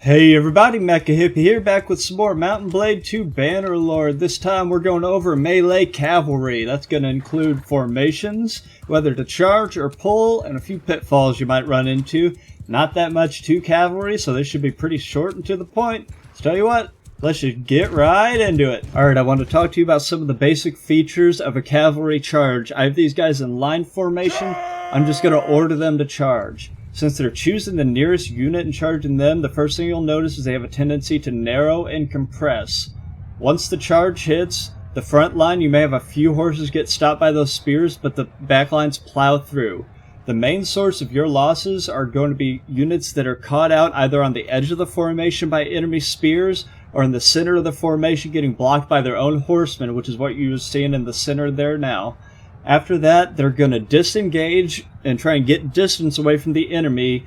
Hey everybody, Mecha Hippie here, back with some more Mountain Blade 2 Bannerlord. This time we're going over melee cavalry. That's going to include formations, whether to charge or pull, and a few pitfalls you might run into. Not that much to cavalry, so this should be pretty short and to the point. So tell you what, let's just get right into it. Alright, I want to talk to you about some of the basic features of a cavalry charge. I have these guys in line formation. I'm just going to order them to charge. Since they're choosing the nearest unit and charging them, the first thing you'll notice is they have a tendency to narrow and compress. Once the charge hits the front line, you may have a few horses get stopped by those spears, but the back lines plow through. The main source of your losses are going to be units that are caught out either on the edge of the formation by enemy spears, or in the center of the formation getting blocked by their own horsemen, which is what you're seeing in the center there now. After that, they're going to disengage and try and get distance away from the enemy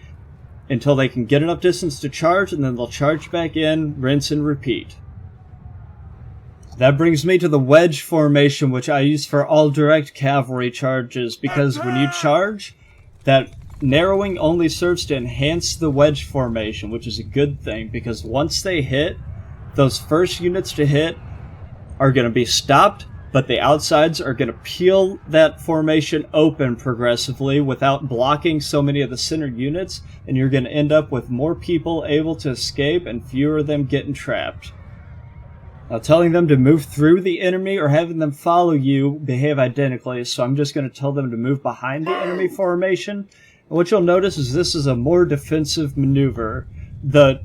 until they can get enough distance to charge, and then they'll charge back in, rinse and repeat. That brings me to the wedge formation, which I use for all direct cavalry charges, because when you charge, that narrowing only serves to enhance the wedge formation, which is a good thing, because once they hit, those first units to hit are going to be stopped, but the outsides are going to peel that formation open progressively without blocking so many of the center units, and you're going to end up with more people able to escape and fewer of them getting trapped. Now, telling them to move through the enemy or having them follow you behave identically, so I'm just going to tell them to move behind the enemy formation. And what you'll notice is this is a more defensive maneuver. The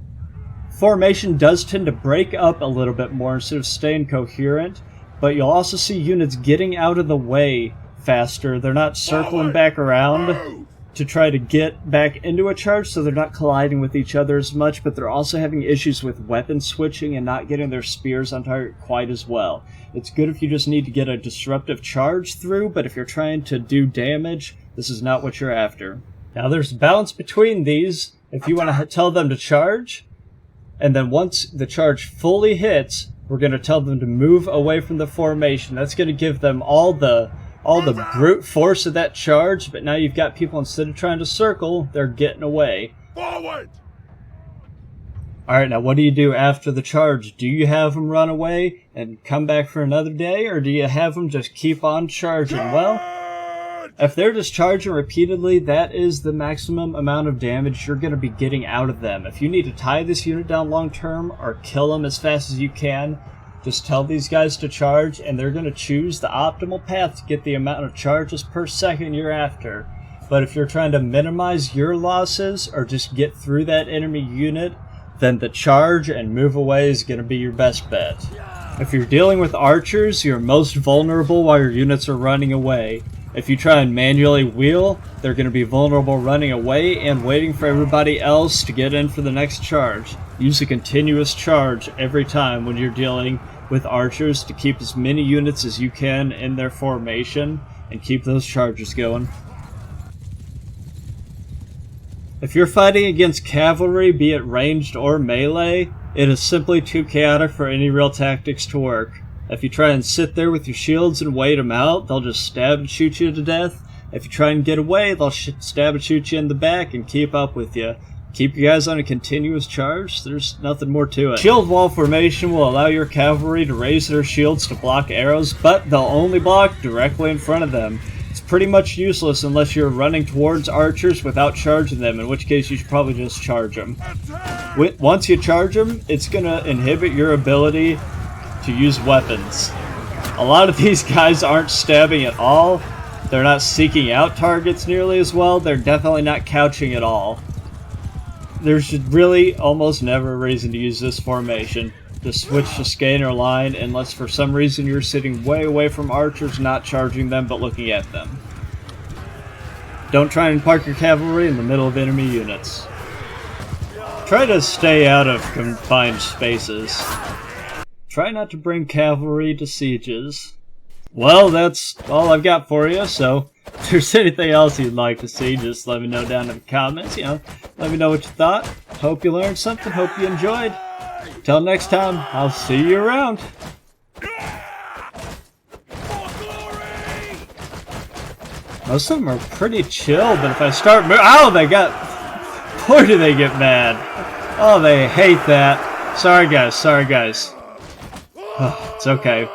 formation does tend to break up a little bit more instead of staying coherent, but you'll also see units getting out of the way faster. They're not circling back around to try to get back into a charge, so they're not colliding with each other as much, but they're also having issues with weapon switching and not getting their spears on target quite as well. It's good if you just need to get a disruptive charge through, but if you're trying to do damage, this is not what you're after. Now there's balance between these. If you want to tell them to charge, and then once the charge fully hits, we're going to tell them to move away from the formation. That's going to give them all the brute force of that charge, but now you've got people, instead of trying to circle, they're getting away. Forward! Alright, now what do you do after the charge? Do you have them run away and come back for another day, or do you have them just keep on charging? Well, if they're just charging repeatedly, that is the maximum amount of damage you're going to be getting out of them. If you need to tie this unit down long term or kill them as fast as you can, just tell these guys to charge, and they're going to choose the optimal path to get the amount of charges per second you're after. But if you're trying to minimize your losses or just get through that enemy unit, then the charge and move away is going to be your best bet. If you're dealing with archers, you're most vulnerable while your units are running away. If you try and manually wheel, they're going to be vulnerable running away and waiting for everybody else to get in for the next charge. Use a continuous charge every time when you're dealing with archers to keep as many units as you can in their formation and keep those charges going. If you're fighting against cavalry, be it ranged or melee, it is simply too chaotic for any real tactics to work. If you try and sit there with your shields and wait them out, they'll just stab and shoot you to death. If you try and get away, they'll stab and shoot you in the back and keep up with you. Keep you guys on a continuous charge. There's nothing more to it. Shield wall formation will allow your cavalry to raise their shields to block arrows, but they'll only block directly in front of them. It's pretty much useless unless you're running towards archers without charging them, in which case you should probably just charge them. Once you charge them, it's going to inhibit your ability to use weapons. A lot of these guys aren't stabbing at all. They're not seeking out targets nearly as well. They're definitely not couching at all. There's really almost never a reason to use this formation. Just switch to scanner line unless for some reason you're sitting way away from archers, not charging them but looking at them. Don't try and park your cavalry in the middle of enemy units. Try to stay out of confined spaces. Try not to bring cavalry to sieges. Well, that's all I've got for you, so if there's anything else you'd like to see, just let me know down in the comments. Let me know what you thought. Hope you learned something, hope you enjoyed. Till next time, I'll see you around. Most of them are pretty chill, but if I start boy, do they get mad. Oh, they hate that. Sorry guys, sorry guys. Oh, it's okay.